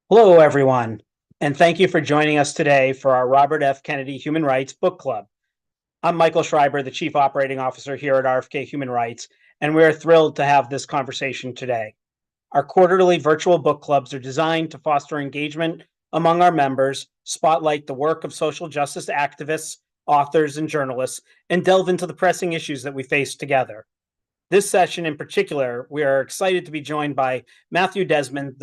Hello, everyone, and thank you for joining us today for our Robert F. Kennedy Human Rights Book Club. I'm Michael Schreiber, the Chief Operating Officer here at RFK Human Rights, and we're thrilled to have this conversation today. Our quarterly virtual book clubs are designed to foster engagement among our members, spotlight the work of social justice activists, authors, and journalists, and delve into the pressing issues that we face together. This session in particular, we are excited to be joined by Matthew Desmond,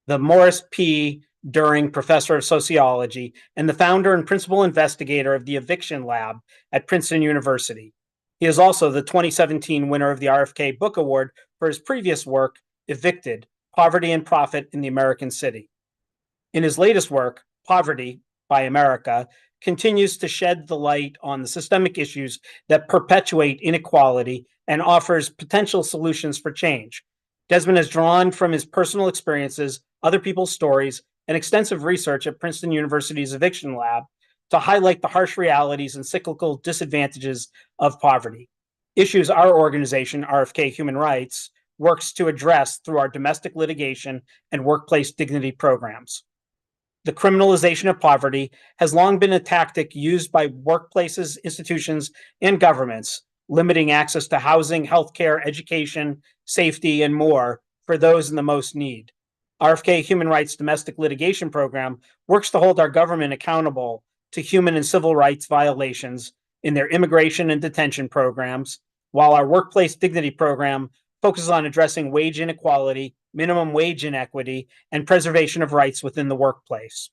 the Morris P. During Professor of Sociology and the founder and principal investigator of the Eviction Lab at Princeton University. He is also the 2017 winner of the RFK Book Award for his previous work, Evicted: Poverty and Profit in the American City. In his latest work, Poverty by America, continues to shed the light on the systemic issues that perpetuate inequality and offers potential solutions for change. Desmond has drawn from his personal experiences, other people's stories, and extensive research at Princeton University's Eviction Lab to highlight the harsh realities and cyclical disadvantages of poverty, issues our organization, RFK Human Rights, works to address through our domestic litigation and workplace dignity programs. The criminalization of poverty has long been a tactic used by workplaces, institutions, and governments, limiting access to housing, healthcare, education, safety, and more for those in the most need. RFK Human Rights Domestic Litigation Program works to hold our government accountable to human and civil rights violations in their immigration and detention programs, while our Workplace Dignity Program focuses on addressing wage inequality, minimum wage inequity, and preservation of rights within the workplace.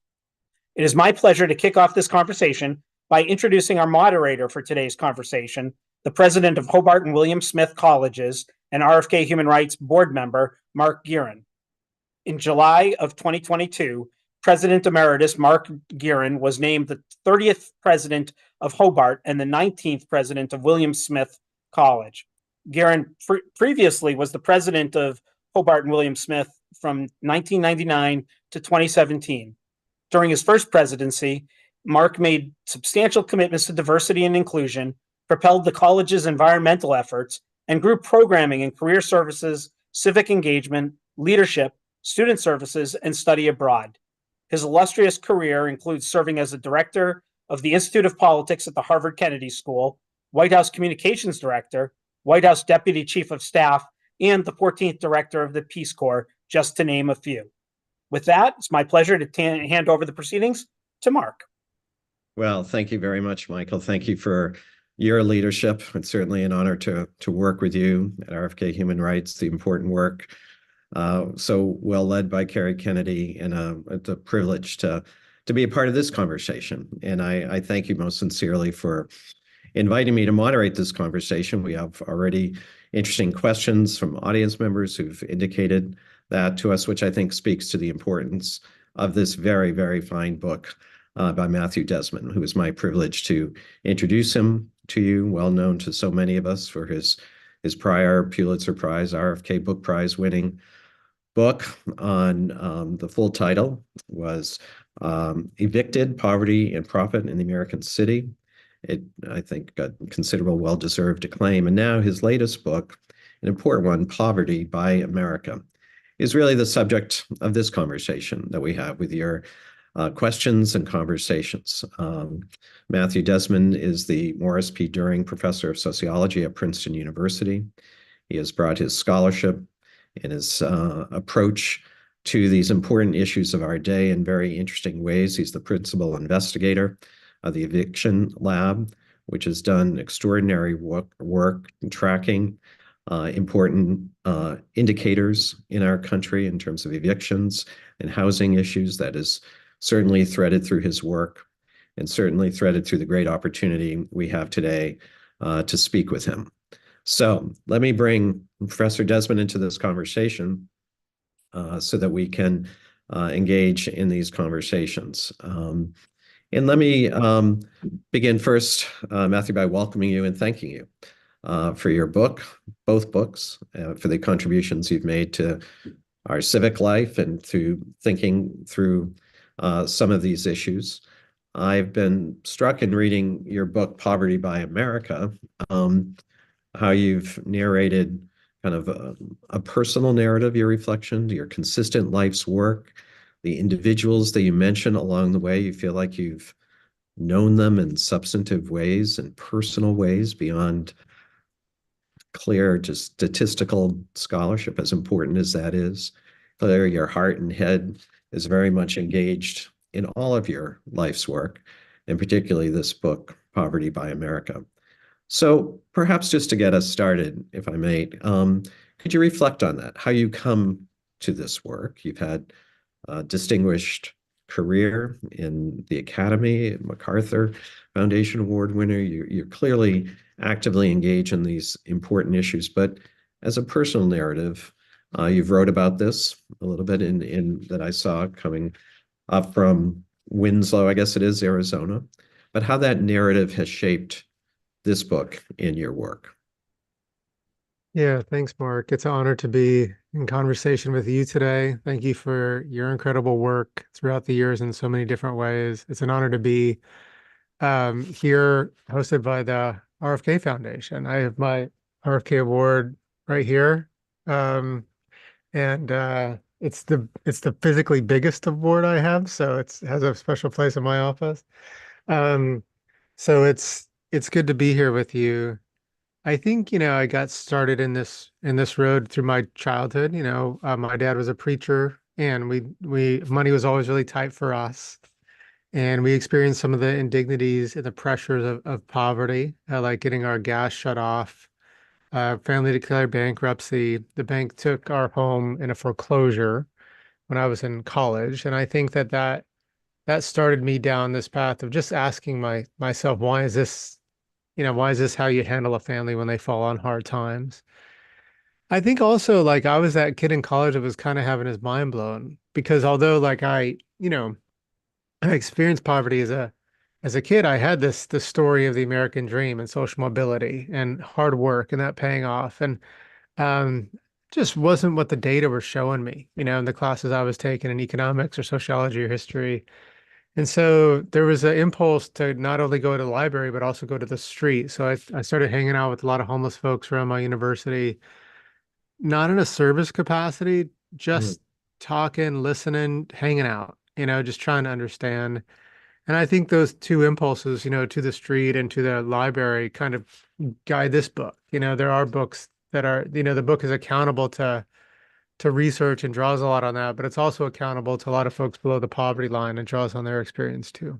It is my pleasure to kick off this conversation by introducing our moderator for today's conversation, the president of Hobart and William Smith Colleges and RFK Human Rights board member, Mark Gearan. In July of 2022, President Emeritus Mark Gearan was named the 30th president of Hobart and the 19th president of William Smith College. Gearan previously was the president of Hobart and William Smith from 1999 to 2017. During his first presidency, Mark made substantial commitments to diversity and inclusion, propelled the college's environmental efforts, and grew programming in career services, civic engagement, leadership, student services, and study abroad. His illustrious career includes serving as the director of the Institute of Politics at the Harvard Kennedy School, White House Communications Director, White House Deputy Chief of Staff, and the 14th Director of the Peace Corps, just to name a few. With that, it's my pleasure to hand over the proceedings to Mark. Well, thank you very much, Michael. Thank you for your leadership. It's certainly an honor to work with you at RFK Human Rights, the important work so well led by Kerry Kennedy, and it's a privilege to be a part of this conversation. And I thank you most sincerely for inviting me to moderate this conversation. We have already interesting questions from audience members who've indicated that to us, which I think speaks to the importance of this very, very fine book by Matthew Desmond, who is my privilege to introduce him to you, well known to so many of us for his prior Pulitzer Prize, RFK Book Prize winning book on the full title was Evicted: Poverty and Profit in the American City. It, I think, got considerable well-deserved acclaim. And now his latest book, an important one, Poverty by America, is really the subject of this conversation that we have with your questions and conversations. Matthew Desmond is the Morris P. During Professor of Sociology at Princeton University. He has brought his scholarship and his approach to these important issues of our day in very interesting ways. He's the principal investigator of the Eviction Lab, which has done extraordinary work tracking important indicators in our country in terms of evictions and housing issues. That is certainly threaded through his work and certainly threaded through the great opportunity we have today to speak with him. So let me bring Professor Desmond into this conversation so that we can engage in these conversations. And let me begin first, Matthew, by welcoming you and thanking you for your book, both books, for the contributions you've made to our civic life and through thinking through some of these issues. I've been struck in reading your book, Poverty by America, how you've narrated kind of a personal narrative, your reflection, your consistent life's work, the individuals that you mention along the way, you feel like you've known them in substantive ways and personal ways beyond clear, just statistical scholarship, as important as that is. Clear, your heart and head is very much engaged in all of your life's work, and particularly this book, Poverty by America. So perhaps just to get us started, if I may, could you reflect on that, how you come to this work? You've had a distinguished career in the Academy, MacArthur Foundation Award winner. You're clearly actively engaged in these important issues, but as a personal narrative, you've wrote about this a little bit in that I saw coming up from Winslow, I guess it is, Arizona, but how that narrative has shaped this book in your work. Yeah, thanks, Mark. It's an honor to be in conversation with you today. Thank you for your incredible work throughout the years in so many different ways. It's an honor to be here, hosted by the RFK Foundation. I have my RFK Award right here, and it's the physically biggest award I have, so it has a special place in my office. Um, so it's good to be here with you. I think, I got started in this road through my childhood. My dad was a preacher, and we money was always really tight for us, and we experienced some of the indignities and the pressures of poverty, like getting our gas shut off. Family declared bankruptcy. The bank took our home in a foreclosure when I was in college, and I think that started me down this path of just asking myself, why is this how you handle a family when they fall on hard times? I think also, like, I was that kid in college that was kind of having his mind blown, because although, like, I experienced poverty as a kid, I had the story of the American dream and social mobility and hard work and that paying off, and um just wasn't what the data were showing me, in the classes I was taking in economics or sociology or history. And so there was an impulse to not only go to the library, but also go to the street. So I started hanging out with a lot of homeless folks around my university, not in a service capacity, Mm, just talking, listening, hanging out, just trying to understand. And I think those two impulses, to the street and to the library kind of guide this book. There are books that are, the book is accountable to research and draws a lot on that, but it's also accountable to a lot of folks below the poverty line and draws on their experience too.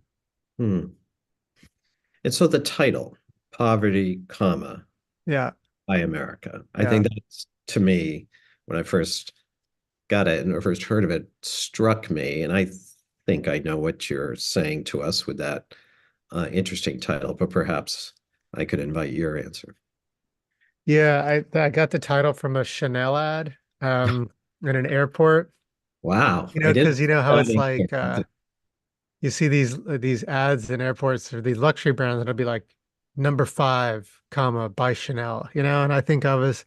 mm. And so the title, Poverty, comma, Yeah, by America, I yeah. think that's, to me, when I first got it and first heard of it, struck me. And I think I know what you're saying to us with that interesting title, but perhaps I could invite your answer. Yeah, I got the title from a Chanel ad in an airport. Wow, I didn't Because you know how it's know like you see these ads in airports or these luxury brands that'll be like number five, comma, by Chanel, and I think I was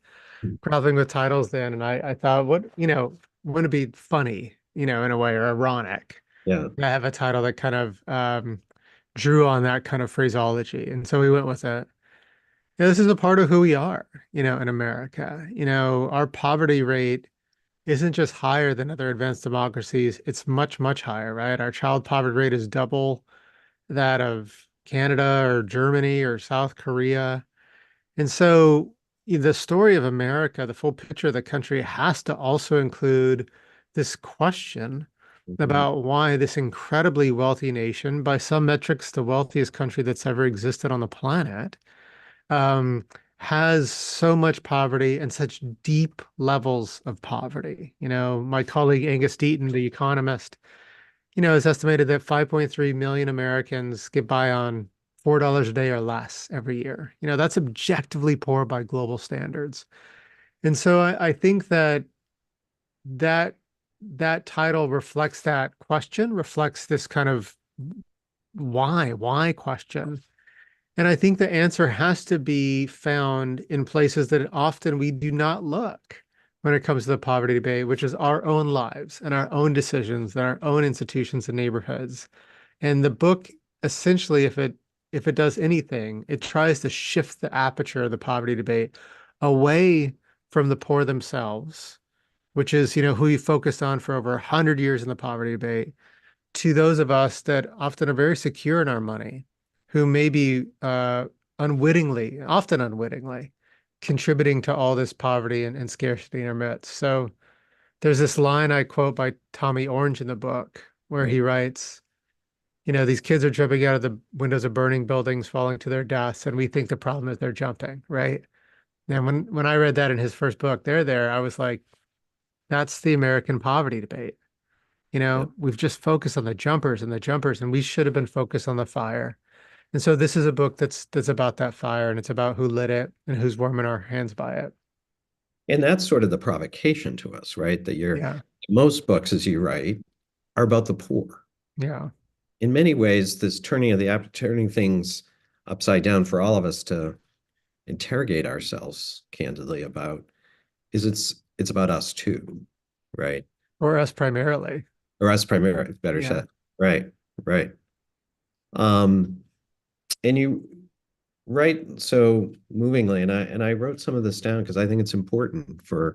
grappling with titles then, and I thought, wouldn't it be funny, in a way, or ironic Yeah. to have a title that kind of drew on that kind of phraseology. And so we went with it. This is a part of who we are, in America. Our poverty rate isn't just higher than other advanced democracies, it's much, much higher, right? Our child poverty rate is double that of Canada or Germany or South Korea. And so the story of America, the full picture of the country, has to also include this question Mhm. about why this incredibly wealthy nation, by some metrics, the wealthiest country that's ever existed on the planet, um, has so much poverty and such deep levels of poverty. My colleague Angus Deaton, the economist, has estimated that 5.3 million Americans get by on $4 a day or less every year. That's objectively poor by global standards. And so I think that that title reflects that question, reflects this kind of why question. And I think the answer has to be found in places that often we do not look when it comes to the poverty debate, which is our own lives and our own decisions and our own institutions and neighborhoods. And the book, essentially, if it does anything, it tries to shift the aperture of the poverty debate away from the poor themselves, which is, who you focused on for over 100 years in the poverty debate, to those of us that often are very secure in our money, who may be often unwittingly, contributing to all this poverty and scarcity in our midst. So there's this line I quote by Tommy Orange in the book where he writes, these kids are jumping out of the windows of burning buildings, falling to their deaths, and we think the problem is they're jumping, right? And when I read that in his first book, I was like, that's the American poverty debate. Yeah. We've just focused on the jumpers, and we should have been focused on the fire. And so this is a book that's about that fire, and it's about who lit it and who's warming our hands by it. And that's sort of the provocation to us, right? That Yeah. most books, as you write, are about the poor. Yeah. In many ways, this turning things upside down for all of us to interrogate ourselves candidly about is it's about us too, right? Or us primarily. Or us primarily, better Yeah. said. Right, right. And you write so movingly, and I wrote some of this down because I think it's important for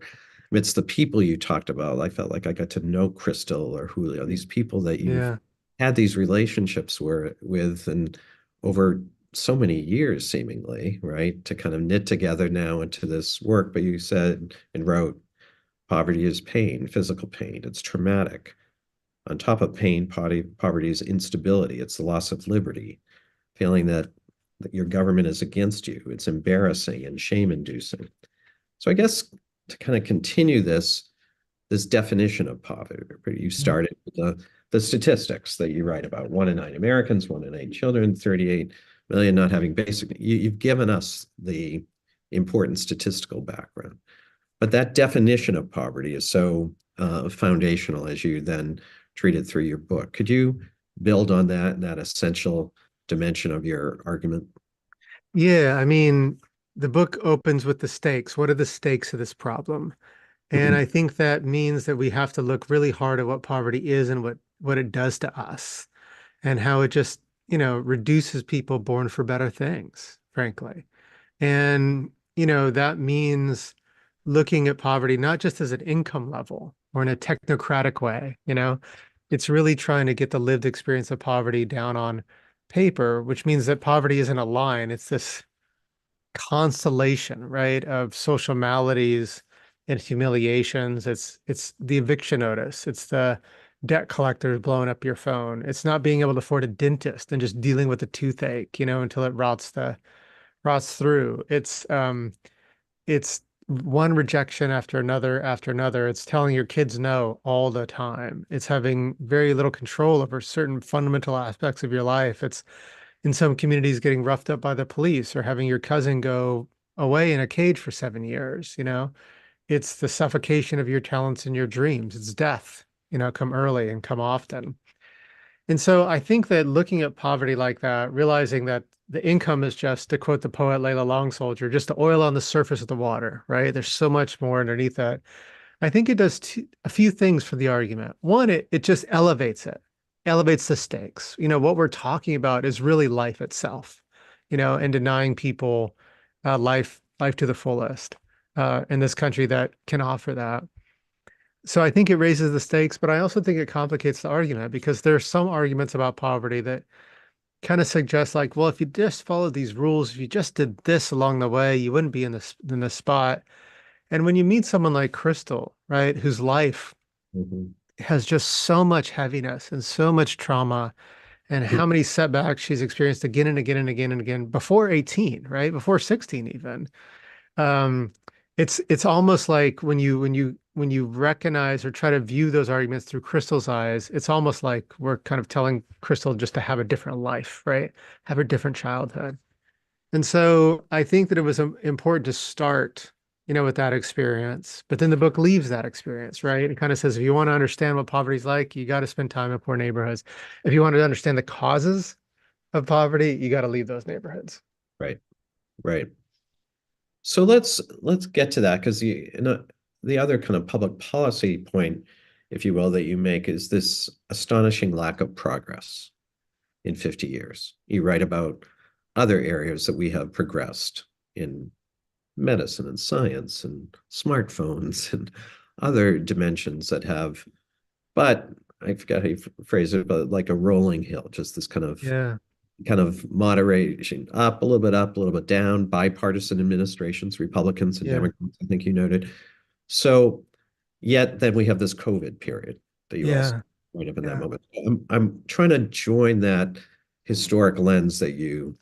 it's the people you talked about. I felt like I got to know Crystal or Julio, these people that you've Yeah. had these relationships with and over so many years seemingly, right? To kind of knit together now into this work. But you said and wrote, poverty is pain, physical pain. It's traumatic. On top of pain, poverty is instability. It's the loss of liberty, feeling that your government is against you. It's embarrassing and shame-inducing. So I guess to kind of continue this definition of poverty, you started with the statistics that you write about. 1 in 9 Americans, 1 in 8 children, 38 million not having basic. You've given us the important statistical background. But that definition of poverty is so foundational as you then treat it through your book. Could you build on that essential dimension of your argument? Yeah. I mean, the book opens with the stakes. What are the stakes of this problem? And I think that means that we have to look really hard at what poverty is and what it does to us and how it just, reduces people born for better things, frankly. And, that means looking at poverty not just as an income level or in a technocratic way, it's really trying to get the lived experience of poverty down on paper, which means that poverty isn't a line. It's this constellation, right, of social maladies and humiliations. It's the eviction notice. It's the debt collectors blowing up your phone. It's not being able to afford a dentist and just dealing with the toothache, until it rots through. It's one rejection after another after another. It's telling your kids no all the time. It's having very little control over certain fundamental aspects of your life. It's in some communities getting roughed up by the police or having your cousin go away in a cage for 7 years. It's the suffocation of your talents and your dreams. It's death, come early and come often. And so I think that looking at poverty like that, realizing that the income is just, to quote the poet Layla Long Soldier, just the oil on the surface of the water, right? There's so much more underneath that. I think it does a few things for the argument. One, it just elevates the stakes. What we're talking about is really life itself, and denying people life to the fullest in this country that can offer that. So I think it raises the stakes, but I also think it complicates the argument because there are some arguments about poverty that kind of suggest like, well, if you just followed these rules, if you just did this along the way, you wouldn't be in this spot. And when you meet someone like Crystal, right, whose life has just so much heaviness and so much trauma and how many setbacks she's experienced again and again and again and again before 18, right? Before 16 even. It's almost like when you recognize or try to view those arguments through Crystal's eyes, it's almost like we're kind of telling Crystal just to have a different life, right? Have a different childhood. And so I think that it was important to start, with that experience. But then the book leaves that experience, right? It kind of says, if you want to understand what poverty's like, you got to spend time in poor neighborhoods. If you want to understand the causes of poverty, you got to leave those neighborhoods. Right, right. So let's get to that because the other kind of public policy point, if you will, that you make is this astonishing lack of progress in 50 years. You write about other areas that we have progressed in medicine and science and smartphones and other dimensions that have, but I forgot how you phrase it, but like a rolling hill, just this kind of moderation, up, a little bit down, bipartisan administrations, Republicans and Democrats, I think you noted. So yet then we have this COVID period that you also point up in that moment. I'm trying to join that historic lens that you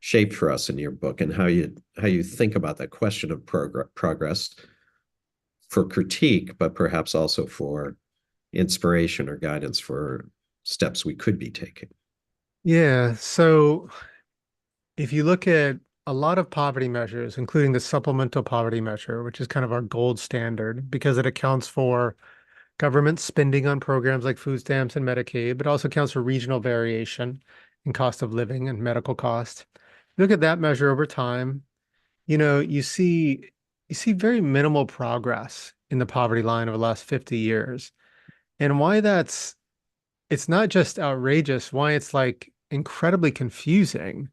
shaped for us in your book, and how you think about that question of progress for critique, but perhaps also for inspiration or guidance for steps we could be taking. Yeah. So if you look at a lot of poverty measures, including the supplemental poverty measure, which is kind of our gold standard because it accounts for government spending on programs like food stamps and Medicaid, but also accounts for regional variation in cost of living and medical cost. Look at that measure over time, you see very minimal progress in the poverty line over the last 50 years. And why it's not just outrageous, why it's like incredibly confusing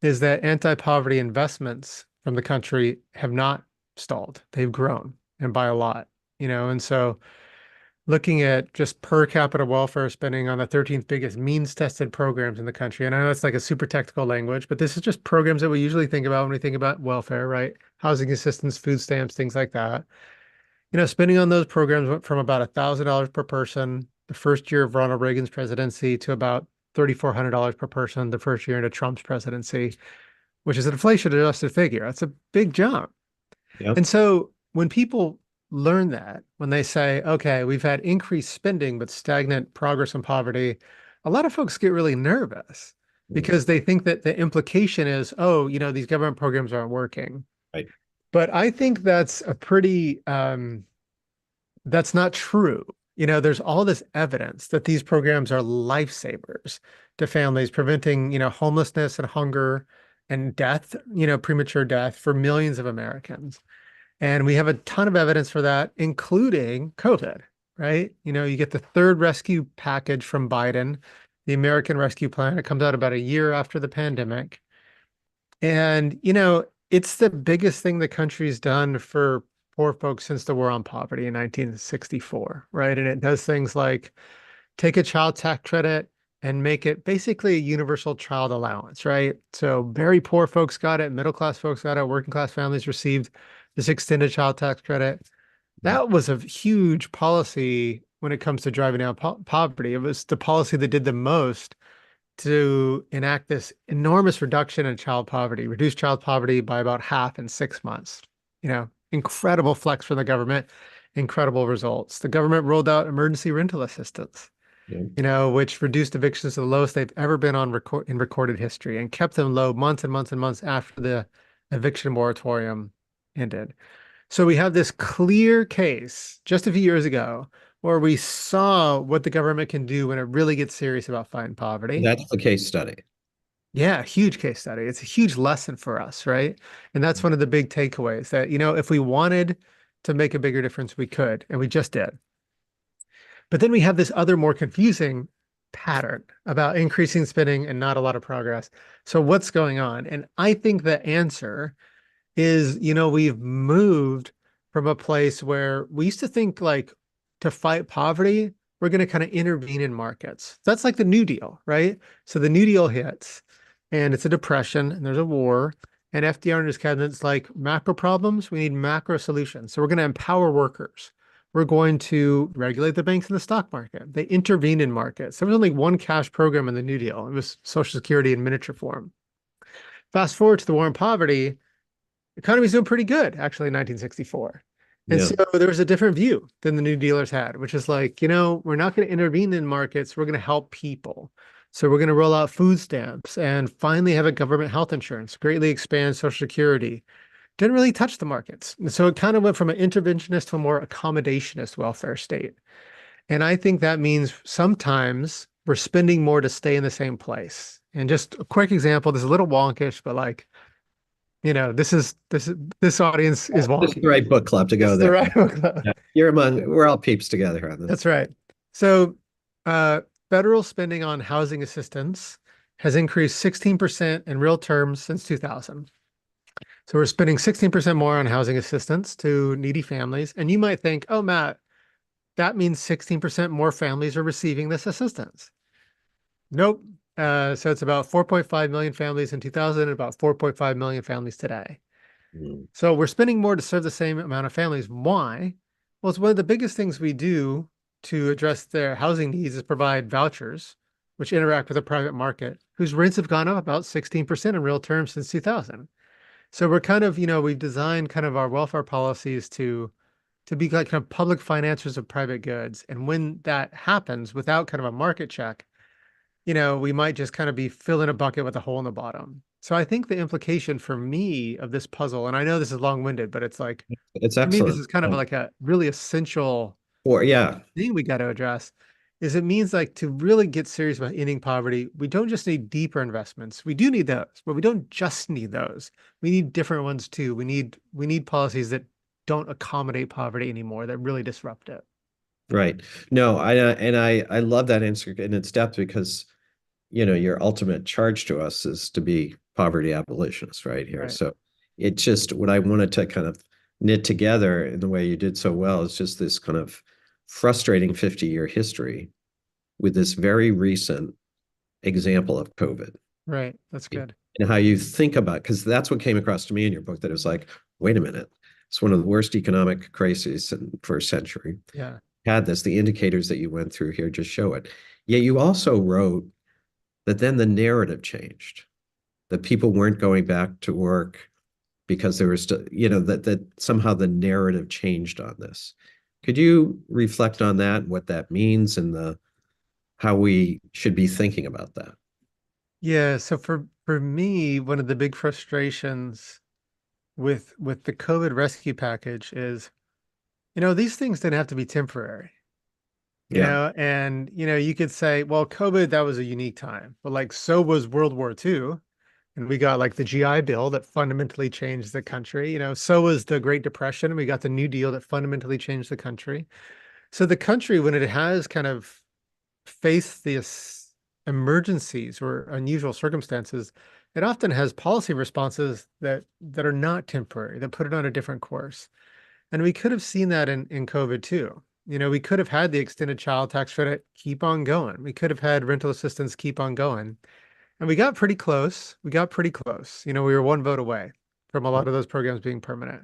is that anti-poverty investments from the country have not stalled. They've grown, and by a lot, and so looking at just per capita welfare spending on the 13th biggest means tested programs in the country. And I know it's like a super technical language, but this is just programs that we usually think about when we think about welfare, right? Housing assistance, food stamps, things like that. Spending on those programs went from about $1,000 per person the first year of Ronald Reagan's presidency to about $3,400 per person the first year into Trump's presidency, which is an inflation adjusted figure. That's a big jump. Yep. And so when people learn that, when they say, okay, we've had increased spending, but stagnant progress in poverty, a lot of folks get really nervous because they think that the implication is, oh, these government programs aren't working. Right. But I think that's a pretty, that's not true. There's all this evidence that these programs are lifesavers to families, preventing, homelessness and hunger and death, premature death for millions of Americans. And we have a ton of evidence for that, including COVID, right? You get the third rescue package from Biden, the American Rescue Plan. It comes out about a year after the pandemic. And, it's the biggest thing the country's done for poor folks since the War on Poverty in 1964, right? And it does things like take a child tax credit and make it basically a universal child allowance, right? So very poor folks got it, middle-class folks got it, working-class families received this extended child tax credit. That was a huge policy when it comes to driving down poverty. It was the policy that did the most to enact this enormous reduction in child poverty, reduce child poverty by about half in 6 months. Incredible flex from the government, incredible results. The government rolled out emergency rental assistance, which reduced evictions to the lowest they've ever been on in recorded history and kept them low months and months and months after the eviction moratorium ended. So we have this clear case just a few years ago where we saw what the government can do when it really gets serious about fighting poverty. That's the case study. Yeah, huge case study. It's a huge lesson for us, right? And that's one of the big takeaways that, if we wanted to make a bigger difference, we could, and we just did. But then we have this other more confusing pattern about increasing spending and not a lot of progress. So what's going on? And I think the answer is, we've moved from a place where we used to think like to fight poverty, we're going to kind of intervene in markets. That's like the New Deal, right? So the New Deal hits and it's a depression and there's a war, and FDR and his cabinet's like, macro problems, we need macro solutions. So we're going to empower workers. We're going to regulate the banks and the stock market. They intervened in markets. There was only one cash program in the New Deal. It was Social Security in miniature form. Fast forward to the war on poverty, the economy's doing pretty good, actually, in 1964. And so there was a different view than the New Dealers had, which is like, we're not going to intervene in markets. We're going to help people. So we're going to roll out food stamps and finally have a government health insurance, greatly expand Social Security. Didn't really touch the markets. And so it kind of went from an interventionist to a more accommodationist welfare state. And I think that means sometimes we're spending more to stay in the same place. And just a quick example, this is a little wonkish, but like, this audience is wonky. This is the right book club to go there. The right book club. Yeah. We're all peeps together on this. That's right. So federal spending on housing assistance has increased 16% in real terms since 2000. So we're spending 16% more on housing assistance to needy families. And you might think, oh, Matt, that means 16% more families are receiving this assistance. Nope. So it's about 4.5 million families in 2000 and about 4.5 million families today. Mm. So we're spending more to serve the same amount of families. Why? Well, it's one of the biggest things we do to address their housing needs is provide vouchers, which interact with the private market, whose rents have gone up about 16% in real terms since 2000. So we're kind of, we've designed kind of our welfare policies to be like kind of public financiers of private goods. And when that happens without kind of a market check, we might just kind of be filling a bucket with a hole in the bottom. So I think the implication for me of this puzzle, and I know this is long-winded, but it's like, It's to me, this excellent. is kind of like a really essential Or yeah, thing we got to address, is it means like to really get serious about ending poverty, we don't just need deeper investments. We do need those, but we don't just need those. We need different ones too. We need policies that don't accommodate poverty anymore, that really disrupt it. right. No, I love that answer in its depth because your ultimate charge to us is to be poverty abolitionists right here. Right. So it just what I wanted to kind of knit together in the way you did so well is just this kind of frustrating 50-year history with this very recent example of COVID. Right. That's good. And how you think about, because that's what came across to me in your book, that it was like, wait a minute, it's one of the worst economic crises in the first century. Yeah. Had this, the indicators that you went through here just show it. Yet you also wrote that then the narrative changed, that people weren't going back to work because there was, that somehow the narrative changed on this. Could you reflect on that, what that means, and how we should be thinking about that? Yeah. So for me, one of the big frustrations with the COVID rescue package is, these things didn't have to be temporary. Yeah. And you could say, well, COVID, that was a unique time, but like so was World War II. And we got like the GI Bill that fundamentally changed the country. So was the Great Depression. We got the New Deal that fundamentally changed the country. So the country, when it has kind of faced these emergencies or unusual circumstances, it often has policy responses that are not temporary, that put it on a different course. And we could have seen that in COVID too. We could have had the extended child tax credit keep on going. We could have had rental assistance keep on going. And we got pretty close. We got pretty close. We were one vote away from a lot of those programs being permanent.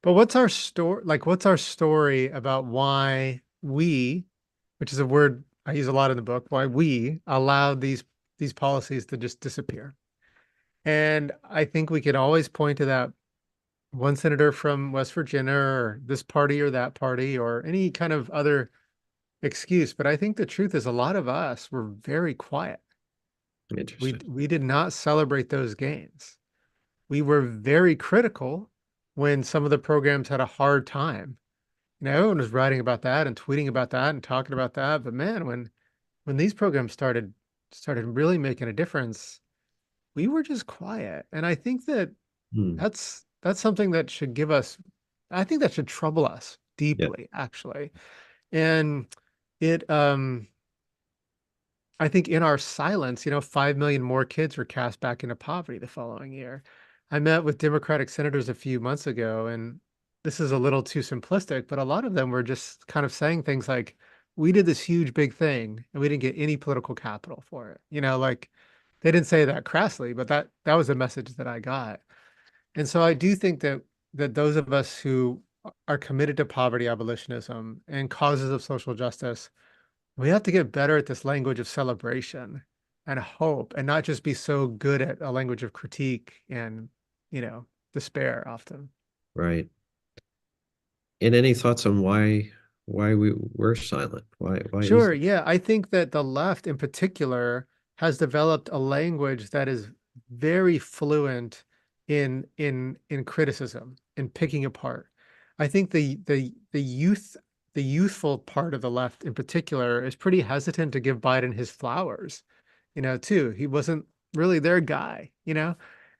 But what's our story? Like, what's our story about why we, which is a word I use a lot in the book, why we allowed these policies to just disappear? And I think we can always point to that one senator from West Virginia or this party or that party or any kind of other excuse. But I think the truth is a lot of us were very quiet. Interesting. We did not celebrate those gains. We were very critical when some of the programs had a hard time. Everyone was writing about that and tweeting about that and talking about that. But man, when these programs started really making a difference, we were just quiet. And I think that that's something that should give us, I think that should trouble us deeply, actually. And it, I think in our silence, 5 million more kids were cast back into poverty the following year. I met with Democratic senators a few months ago, and this is a little too simplistic, but a lot of them were just kind of saying things like, we did this huge big thing and we didn't get any political capital for it. Like they didn't say that crassly, but that was a message that I got. And so I do think that those of us who are committed to poverty abolitionism and causes of social justice, we have to get better at this language of celebration and hope and not just be so good at a language of critique and, despair often. Right. And any thoughts on why we were silent? Why Sure. is Yeah. I think that the left in particular has developed a language that is very fluent in criticism and picking apart. I think the youthful part of the left in particular is pretty hesitant to give Biden his flowers, too. He wasn't really their guy,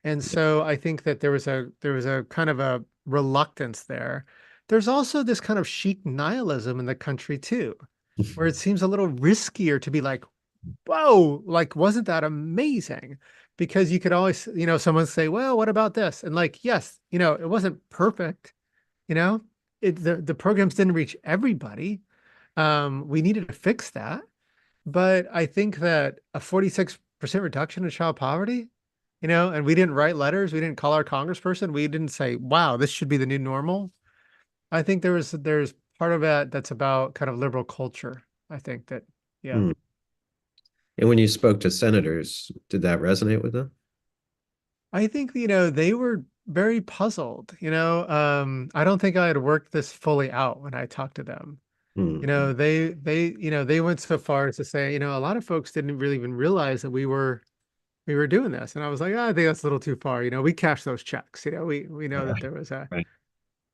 And so I think that there was a kind of a reluctance there. There's also this kind of chic nihilism in the country too, where it seems a little riskier to be like, whoa, like, wasn't that amazing? Because you could always, someone say, well, what about this? And like, yes, it wasn't perfect, you know, the programs didn't reach everybody. We needed to fix that. But I think that a 46% reduction in child poverty, and we didn't write letters, we didn't call our congressperson, we didn't say, wow, this should be the new normal. I think there's part of that that's about kind of liberal culture. I think that, yeah. Hmm. And when you spoke to senators, did that resonate with them? I think, they were very puzzled, I don't think I had worked this fully out when I talked to them. Hmm. They went so far as to say, a lot of folks didn't really even realize that we were doing this. And I was like, I think that's a little too far. We cashed those checks. We know that Right.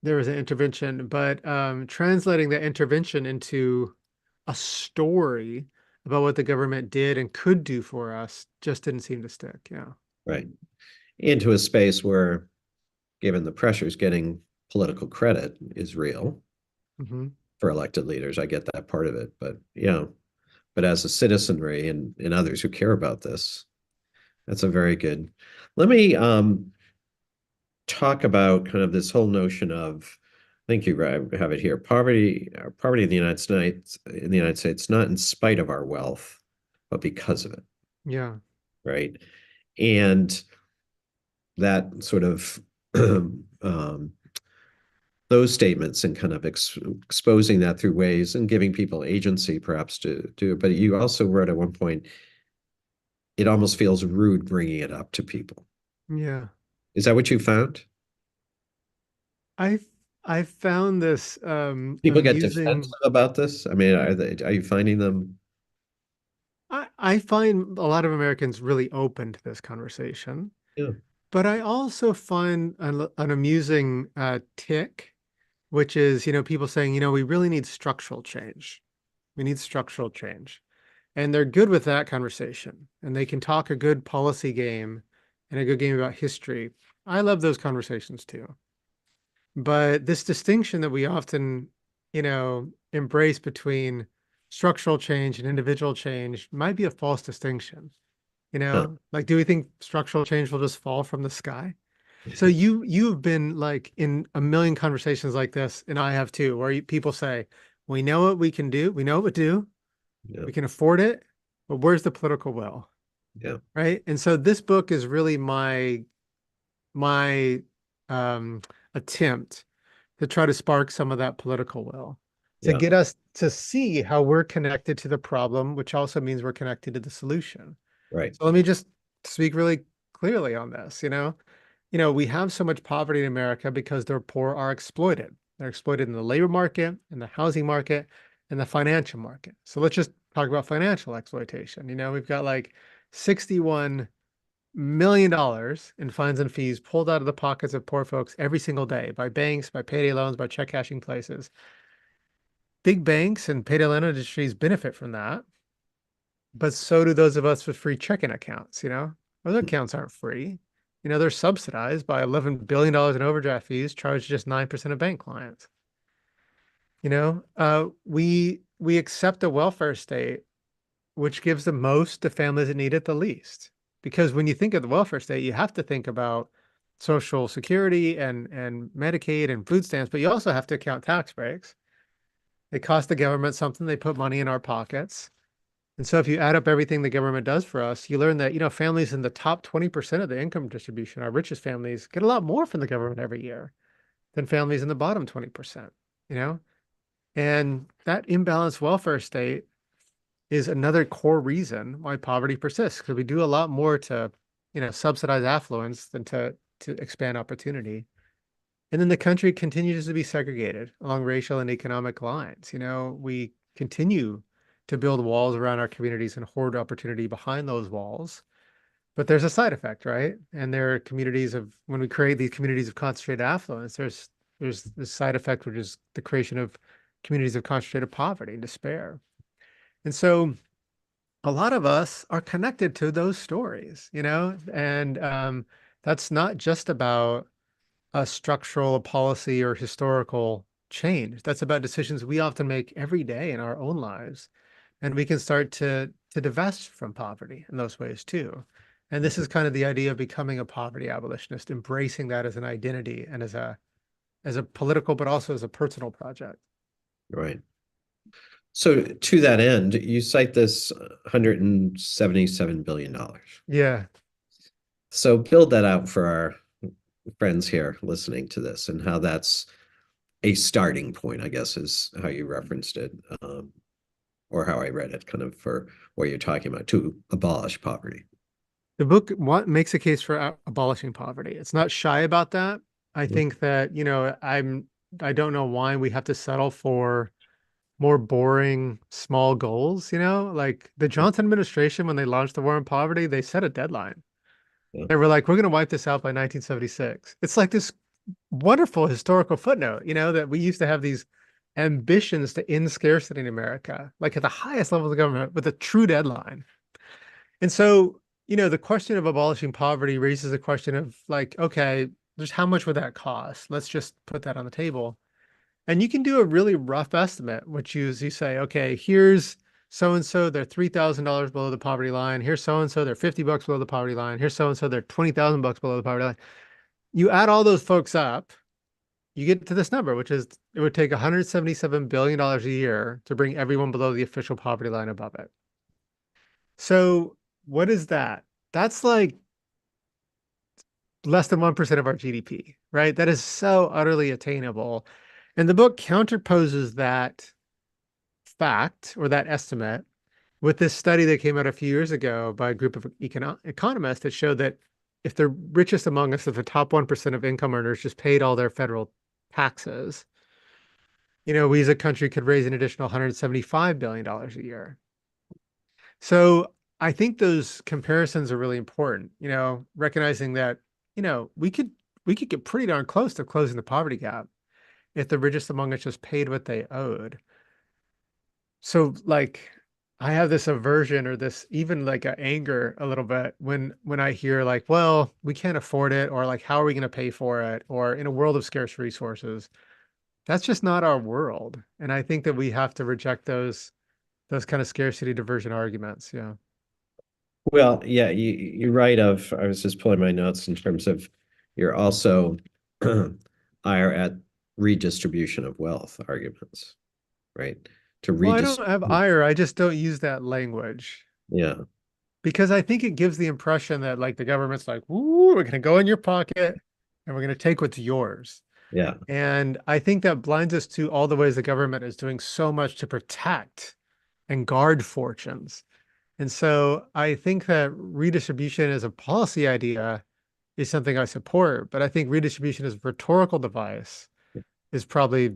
there was an intervention, but translating that intervention into a story about what the government did and could do for us just didn't seem to stick. Yeah. Right. Into a space where, given the pressures, getting political credit is real Hmm. for elected leaders. I get that part of it, but yeah, but as a citizenry and others who care about this, that's a very good. Let me talk about kind of this whole notion of, I think you have it here, poverty in the United States, not in spite of our wealth, but because of it, Yeah. right? And that sort of those statements and kind of exposing that through ways and giving people agency perhaps to do it. But you also wrote at one point, it almost feels rude bringing it up to people. Yeah. Is that what you found? I I found this People get defensive amusing. about this. I mean, are you finding them? I find a lot of Americans really open to this conversation, Yeah. but I also find an amusing tick, which is, people saying, we really need structural change. We need structural change. And they're good with that conversation. And they can talk a good policy game and a good game about history. I love those conversations too. But this distinction that we often, embrace between structural change and individual change might be a false distinction. Huh. Like, do we think structural change will just fall from the sky? So you've been like in a million conversations like this, and I have too, where people say, we know what we can do, we know what to do, Yeah. we can afford it, but where's the political will? Yeah. Right. And so this book is really my attempt to try to spark some of that political will, to Yeah. get us to see how we're connected to the problem, which also means we're connected to the solution. Right. So let me just speak really clearly on this. We have so much poverty in America because the poor are exploited. They're exploited in the labor market, in the housing market, and the financial market. So let's just talk about financial exploitation. We've got like $61 million in fines and fees pulled out of the pockets of poor folks every single day by banks, by payday loans, by check cashing places. Big banks and payday loan industries benefit from that, but so do those of us with free checking accounts. Those accounts aren't free. They're subsidized by $11 billion in overdraft fees charged just 9% of bank clients. We accept a welfare state which gives the most to families that need it the least. Because when you think of the welfare state, you have to think about Social Security and Medicaid and food stamps, but you also have to account tax breaks. They cost the government something, they put money in our pockets. And so if you add up everything the government does for us, you learn that, families in the top 20% of the income distribution, our richest families, get a lot more from the government every year than families in the bottom 20%, you know? And that imbalanced welfare state is another core reason why poverty persists, because we do a lot more to, subsidize affluence than to expand opportunity. And then the country continues to be segregated along racial and economic lines. We continue to build walls around our communities and hoard opportunity behind those walls. But there's a side effect, right? And there are when we create these communities of concentrated affluence, there's this side effect, which is the creation of communities of concentrated poverty and despair. And so a lot of us are connected to those stories, and that's not just about a structural, a policy, or historical change. That's about decisions we often make every day in our own lives. And we can start to to divest from poverty in those ways too. And this is kind of the idea of becoming a poverty abolitionist, embracing that as an identity and as a political, but also as a personal project. Right. So to that end, you cite this $177 billion. Yeah. So build that out for our friends here listening to this and how that's a starting point, I guess, is how you referenced it, or how I read it, kind of for what you're talking about, to abolish poverty. The book makes a case for abolishing poverty. It's not shy about that. I think that, I don't know why we have to settle for more boring small goals, like the Johnson administration, when they launched the war on poverty, they set a deadline. Yeah. They were like, we're going to wipe this out by 1976. It's like this wonderful historical footnote, that we used to have these ambitions to end scarcity in America, like at the highest levels of government with a true deadline. And so, the question of abolishing poverty raises a question of like, okay, just how much would that cost? Let's just put that on the table. And you can do a really rough estimate, which is you say, okay, here's so-and-so, they're $3,000 below the poverty line. Here's so-and-so, they're $50 below the poverty line. Here's so-and-so, they're $20,000 below the poverty line. You add all those folks up, you get to this number, which is it would take $177 billion a year to bring everyone below the official poverty line above it. So what is that? That's like less than 1% of our GDP, right? That is so utterly attainable. And the book counterposes that fact or that estimate with this study that came out a few years ago by a group of economists that showed that if the richest among us, if the top 1% of income earners just paid all their federal taxes, we as a country could raise an additional $175 billion a year. So I think those comparisons are really important, recognizing that, we could get pretty darn close to closing the poverty gap if the richest among us just paid what they owed. So like, I have this aversion or this even like a anger a little bit when I hear like, well, we can't afford it, or like, how are we going to pay for it? Or in a world of scarce resources, that's just not our world. And I think that we have to reject those kind of scarcity diversion arguments. Yeah. Well, yeah, you're right. I was just pulling my notes in terms of you're also ire at redistribution of wealth arguments, right? Well, I don't have ire. I just don't use that language. Yeah. Because I think it gives the impression that like the government's like, ooh, we're going to go in your pocket and we're going to take what's yours. Yeah. And I think that blinds us to all the ways the government is doing so much to protect and guard fortunes. And so I think that redistribution as a policy idea is something I support, but I think redistribution as a rhetorical device is probably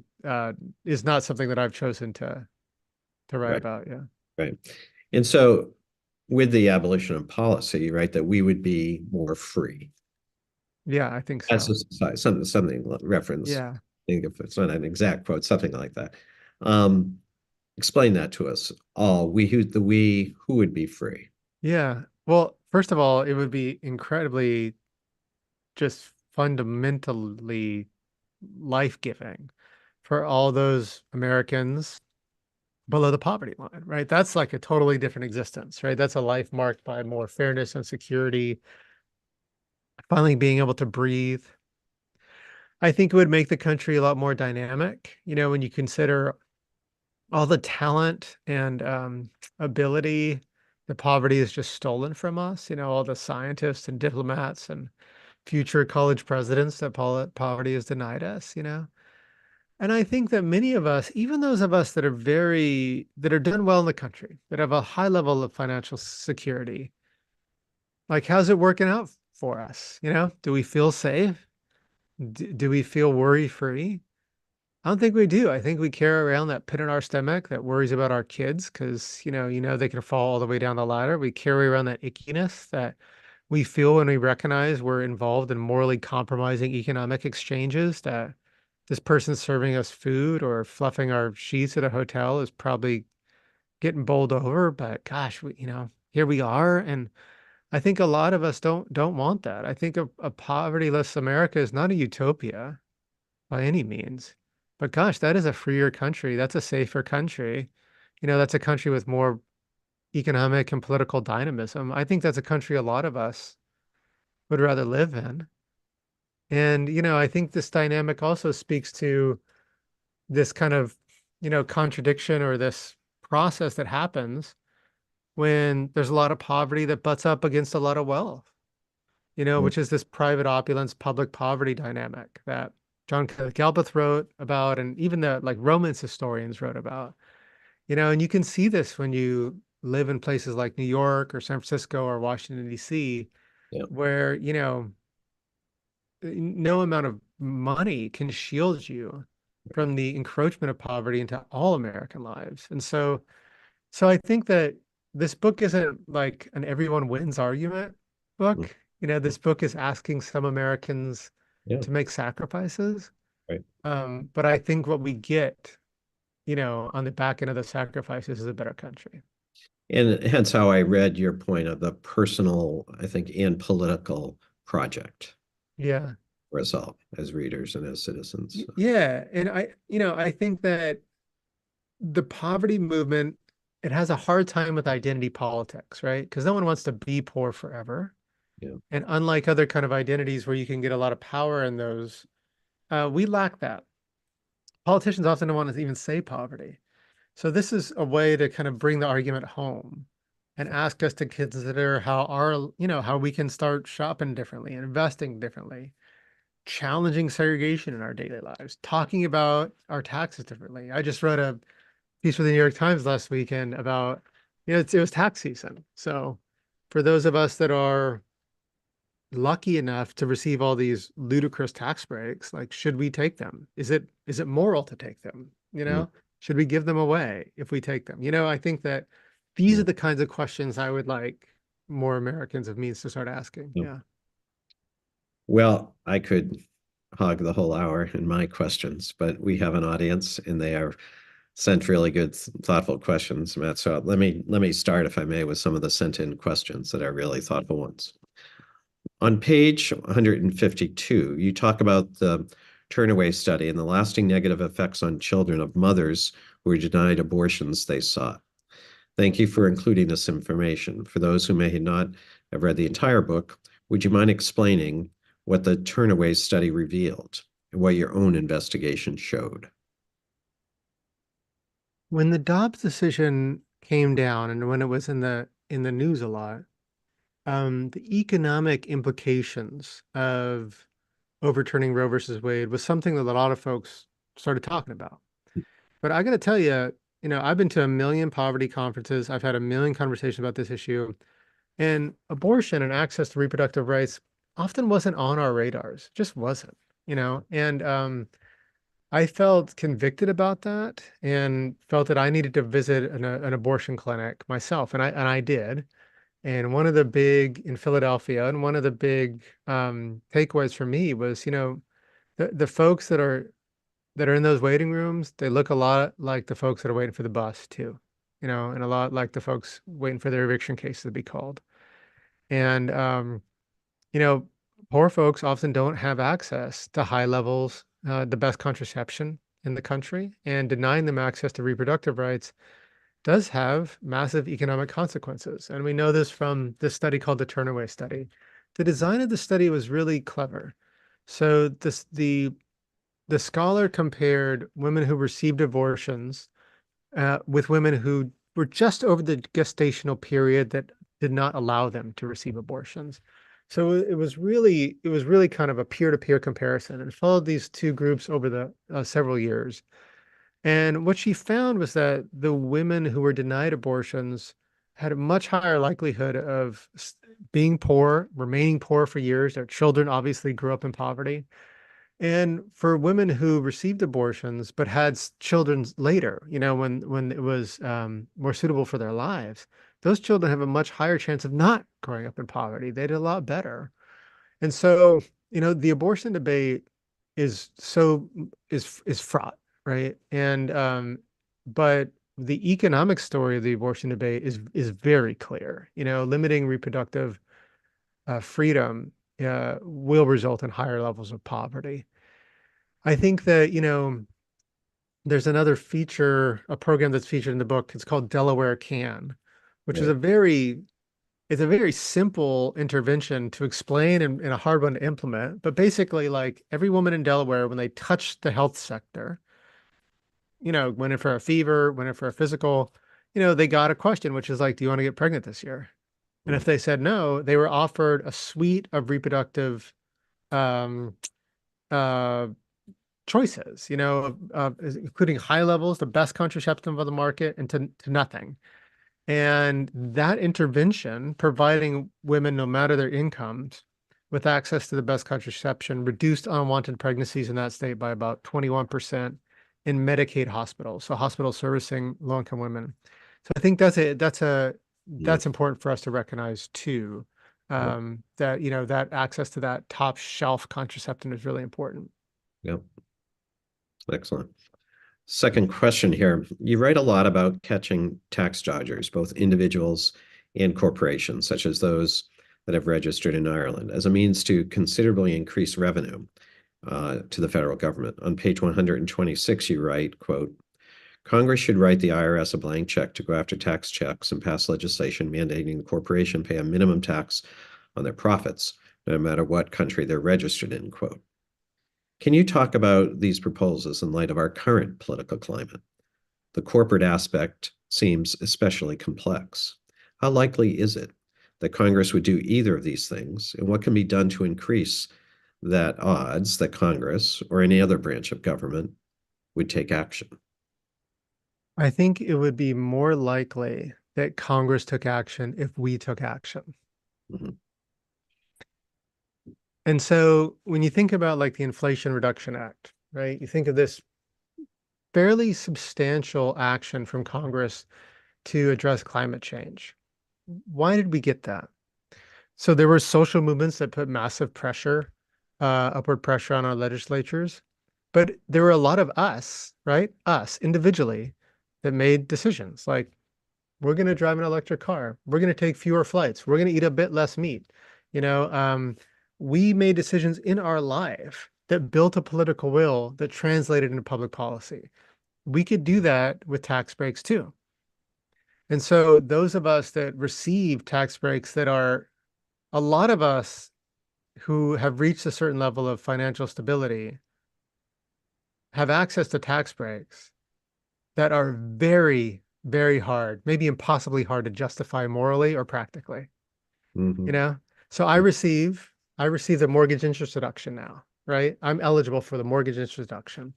is not something that I've chosen to write about. Yeah. Right. And so with the abolition of policy, right, that we would be more free. Yeah, I think so. As a society, something reference. Yeah. I think if it's not an exact quote, something like that. Explain that to us all. Who would be free? Yeah. Well, first of all, it would be incredibly just fundamentally life-giving for all those Americans below the poverty line, right? That's like a totally different existence, right? That's a life marked by more fairness and security, finally being able to breathe. I think it would make the country a lot more dynamic, when you consider all the talent and ability that poverty has just stolen from us, all the scientists and diplomats and future college presidents that poverty has denied us, And I think that many of us, even those of us that are done well in the country, that have a high level of financial security, like, how's it working out for us? Do we feel safe? Do we feel worry-free? I don't think we do. I think we carry around that pit in our stomach that worries about our kids because, they can fall all the way down the ladder. We carry around that ickiness that we feel when we recognize we're involved in morally compromising economic exchanges, that this person serving us food or fluffing our sheets at a hotel is probably getting bowled over, but gosh, here we are. And I think a lot of us don't want that. I think a povertyless America is not a utopia by any means, but gosh, that is a freer country. That's a safer country. That's a country with more economic and political dynamism. I think that's a country a lot of us would rather live in. And, I think this dynamic also speaks to this kind of, contradiction or this process that happens when there's a lot of poverty that butts up against a lot of wealth, which is this private opulence, public poverty dynamic that John Galbraith wrote about, and even the Romance historians wrote about, and you can see this when you live in places like New York or San Francisco or Washington, D.C., Yeah. where, no amount of money can shield you from the encroachment of poverty into all American lives. And so I think that this book isn't like an everyone wins argument book. This book is asking some Americans Yeah. to make sacrifices. Right. But I think what we get, on the back end of the sacrifices is a better country. And hence how I read your point of the personal, I think, and political project Yeah. for us all as readers and as citizens. Yeah. And I think that the poverty movement, it has a hard time with identity politics, right? Because no one wants to be poor forever. Yeah. And unlike other kind of identities where you can get a lot of power in those, we lack that. Politicians often don't want to even say poverty. So this is a way to kind of bring the argument home and ask us to consider how how we can start shopping differently, investing differently, challenging segregation in our daily lives, talking about our taxes differently. I just wrote a piece for the New York Times last weekend about, it was tax season. So for those of us that are lucky enough to receive all these ludicrous tax breaks, should we take them? Is it moral to take them? Should we give them away if we take them? I think that these are the kinds of questions I would like more Americans of means to start asking. Yeah. Well, I could hog the whole hour in my questions, but we have an audience and they are sent really good, thoughtful questions, Matt. So let me start, if I may, with some of the sent-in questions that are really thoughtful ones. On page 152, you talk about the Turnaway Study and the lasting negative effects on children of mothers who were denied abortions they sought. Thank you for including this information. For those who may not have read the entire book, would you mind explaining what the Turnaway Study revealed and what your own investigation showed? When the Dobbs decision came down and when it was in the news a lot, the economic implications of overturning Roe versus Wade was something that a lot of folks started talking about. But I got to tell you, I've been to a million poverty conferences. I've had a million conversations about this issue, and abortion and access to reproductive rights often wasn't on our radars. Just wasn't, and I felt convicted about that and felt that I needed to visit an abortion clinic myself, and I did. And one of the big in Philadelphia, and one of the big takeaways for me was, the folks that are in those waiting rooms, they look a lot like the folks that are waiting for the bus too, and a lot like the folks waiting for their eviction case to be called. And poor folks often don't have access to high levels, the best contraception in the country, and denying them access to reproductive rights does have massive economic consequences. And we know this from this study called the Turnaway Study. The design of the study was really clever. So the scholar compared women who received abortions with women who were just over the gestational period that did not allow them to receive abortions. So it was really kind of a peer-to-peer comparison, and followed these two groups over the several years. And what she found was that the women who were denied abortions had a much higher likelihood of being poor, remaining poor for years. Their children obviously grew up in poverty. And for women who received abortions but had children later, when it was more suitable for their lives, those children have a much higher chance of not growing up in poverty. They did a lot better. And so, the abortion debate is fraught, right? And but the economic story of the abortion debate is very clear. Limiting reproductive freedom will result in higher levels of poverty. I think that, there's another feature, a program that's featured in the book. It's called Delaware Can, which is it's a very simple intervention to explain and a hard one to implement. But basically, like every woman in Delaware, when they touched the health sector, went in for a fever, went in for a physical, they got a question, which is like, do you want to get pregnant this year? And if they said no, they were offered a suite of reproductive um, uh, choices, including high levels, the best contraceptive on the market, and to nothing. And that intervention, providing women, no matter their incomes, with access to the best contraception, reduced unwanted pregnancies in that state by about 21% in Medicaid hospitals, so hospitals servicing low-income women. So I think that's important for us to recognize too, that that access to that top shelf contraceptive is really important. Yep. Excellent. Second question here. You write a lot about catching tax dodgers, both individuals and corporations, such as those that have registered in Ireland, as a means to considerably increase revenue to the federal government. On page 126, you write, quote, Congress should write the IRS a blank check to go after tax checks and pass legislation mandating the corporation pay a minimum tax on their profits, no matter what country they're registered in, quote. Can you talk about these proposals in light of our current political climate? The corporate aspect seems especially complex. How likely is it that Congress would do either of these things, and what can be done to increase that odds that Congress or any other branch of government would take action? I think it would be more likely that Congress took action if we took action. Mm-hmm. And so when you think about like the Inflation Reduction Act, right, you think of this fairly substantial action from Congress to address climate change. Why did we get that? So there were social movements that put massive pressure, upward pressure on our legislatures, but there were a lot of us, right, us individually, that made decisions like, we're going to drive an electric car, we're going to take fewer flights, we're going to eat a bit less meat. We made decisions in our life that built a political will that translated into public policy. We could do that with tax breaks too. And so those of us that receive tax breaks, that are a lot of us who have reached a certain level of financial stability, have access to tax breaks that are very, very hard, maybe impossibly hard to justify morally or practically. Mm-hmm. So I receive the mortgage interest deduction now, right? I'm eligible for the mortgage interest deduction.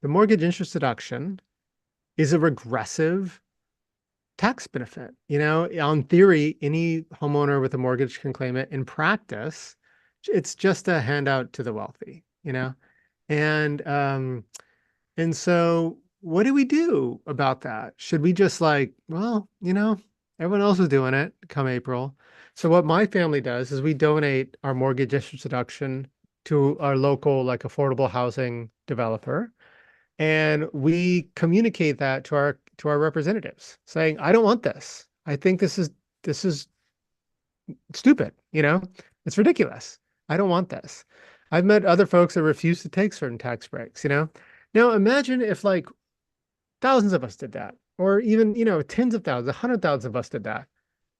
The mortgage interest deduction is a regressive tax benefit. On theory, any homeowner with a mortgage can claim it. In practice, it's just a handout to the wealthy, And so what do we do about that? Should we just everyone else is doing it come April. So what my family does is we donate our mortgage interest deduction to our local affordable housing developer. And we communicate that to our representatives saying, I don't want this. I think this is stupid. It's ridiculous. I don't want this. I've met other folks that refuse to take certain tax breaks, Now imagine if thousands of us did that, or even, tens of thousands, 100,000 of us did that.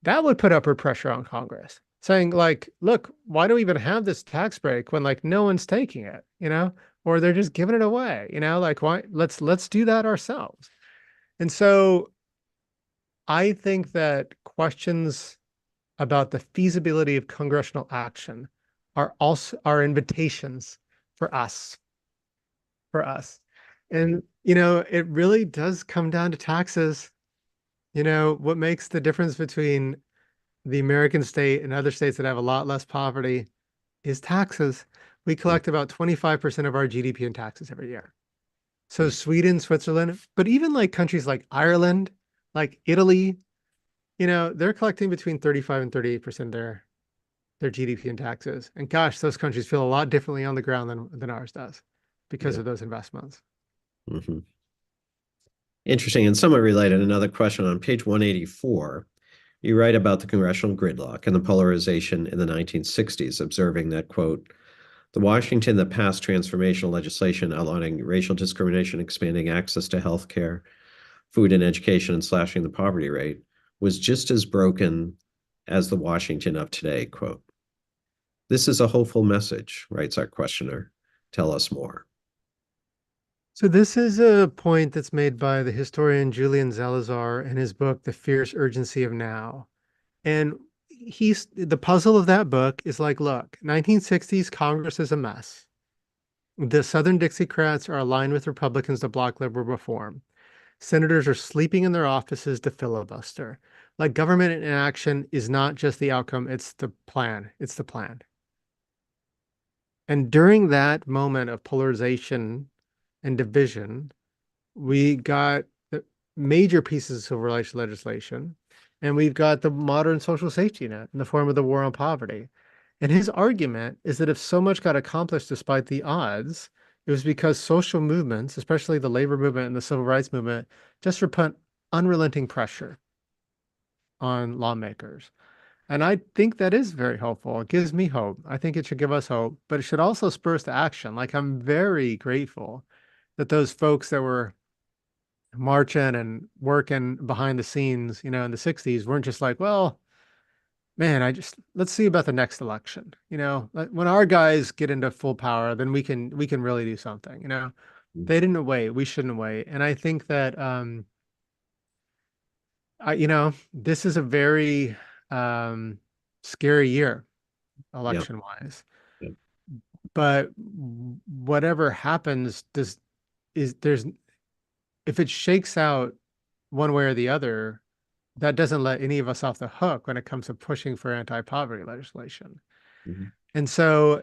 That would put upward pressure on Congress saying look, why do we even have this tax break when no one's taking it, or they're just giving it away, why let's do that ourselves. And so I think that questions about the feasibility of congressional action are invitations for us. And, it really does come down to taxes. What makes the difference between the American state and other states that have a lot less poverty is taxes. We collect about 25% of our GDP in taxes every year. So Sweden, Switzerland, but even countries like Ireland, like Italy, they're collecting between 35 and 38% of their GDP in taxes. And gosh, those countries feel a lot differently on the ground than ours does because of those investments. Mm-hmm. Interesting and somewhat related, another question on page 184. You write about the congressional gridlock and the polarization in the 1960s, observing that, quote, the Washington that passed transformational legislation outlawing racial discrimination, expanding access to health care, food and education, and slashing the poverty rate was just as broken as the Washington of today, quote. This is a hopeful message, writes our questioner. Tell us more. So this is a point that's made by the historian Julian Zalazar in his book, The Fierce Urgency of Now. And the puzzle of that book is like, look, 1960s Congress is a mess. The Southern Dixiecrats are aligned with Republicans to block liberal reform. Senators are sleeping in their offices to filibuster. Like, government inaction is not just the outcome, it's the plan. It's the plan. And during that moment of polarization and division, we got the major pieces of civil rights legislation, and we've got the modern social safety net in the form of the war on poverty. And his argument is that if so much got accomplished despite the odds, it was because social movements, especially the labor movement and the civil rights movement, just put unrelenting pressure on lawmakers. And I think that is very helpful. It gives me hope. I think it should give us hope, but it should also spur us to action. Like, I'm very grateful that those folks that were marching and working behind the scenes, in the 60s weren't just like, well, man, let's see about the next election. When our guys get into full power, then we can really do something. They didn't wait. We shouldn't wait. And I think that this is a very scary year election wise. Yep. But whatever happens, if it shakes out one way or the other, that doesn't let any of us off the hook when it comes to pushing for anti-poverty legislation. Mm-hmm. And so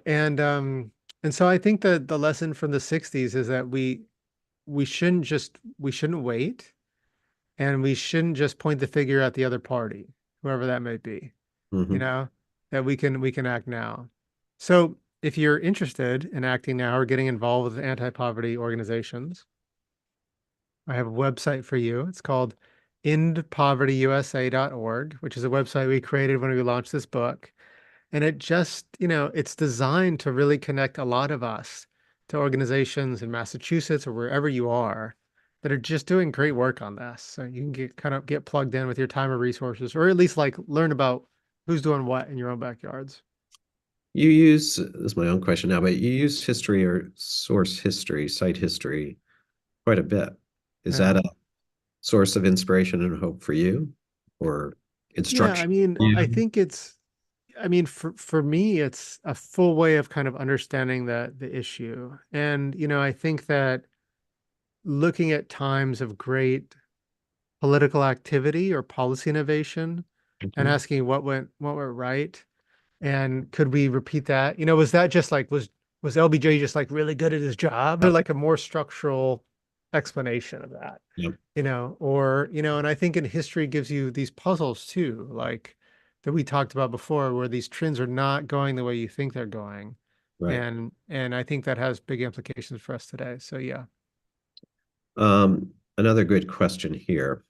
I think that the lesson from the 60s is that we shouldn't wait, and we shouldn't just point the finger at the other party, whoever that may be. Mm-hmm. That we can act now. So if you're interested in acting now or getting involved with anti-poverty organizations, I have a website for you. It's called endpovertyusa.org, which is a website we created when we launched this book. And it just, it's designed to really connect a lot of us to organizations in Massachusetts or wherever you are that are just doing great work on this. So you can get plugged in with your time or resources, or at least learn about who's doing what in your own backyards. This is my own question now, but you use history or source history, site history quite a bit. Is that a source of inspiration and hope for you, or instruction? I think for me, it's a full way of kind of understanding the issue. And, I think that looking at times of great political activity or policy innovation and asking what went right, and could we repeat that? Was that just was LBJ just really good at his job, or a more structural explanation of that? Yep. And I think in history gives you these puzzles too, that we talked about before, where these trends are not going the way you think they're going. Right. And I think that has big implications for us today. So yeah. Another good question here.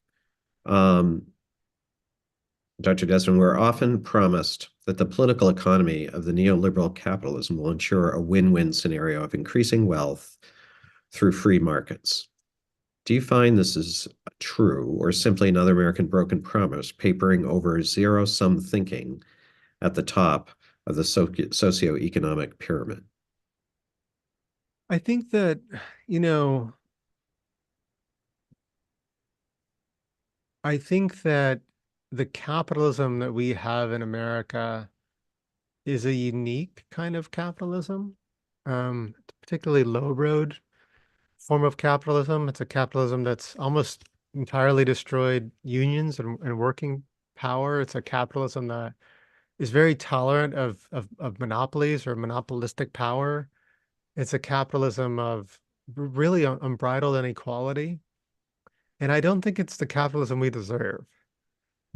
Dr. Desmond, we're often promised that the political economy of the neoliberal capitalism will ensure a win-win scenario of increasing wealth through free markets. Do you find this is true, or simply another American broken promise papering over zero-sum thinking at the top of the socioeconomic pyramid? I think that, I think that the capitalism that we have in America is a unique kind of capitalism, particularly low road form of capitalism. It's a capitalism that's almost entirely destroyed unions and working power. It's a capitalism that is very tolerant of monopolies or monopolistic power. It's a capitalism of really unbridled inequality. And I don't think it's the capitalism we deserve.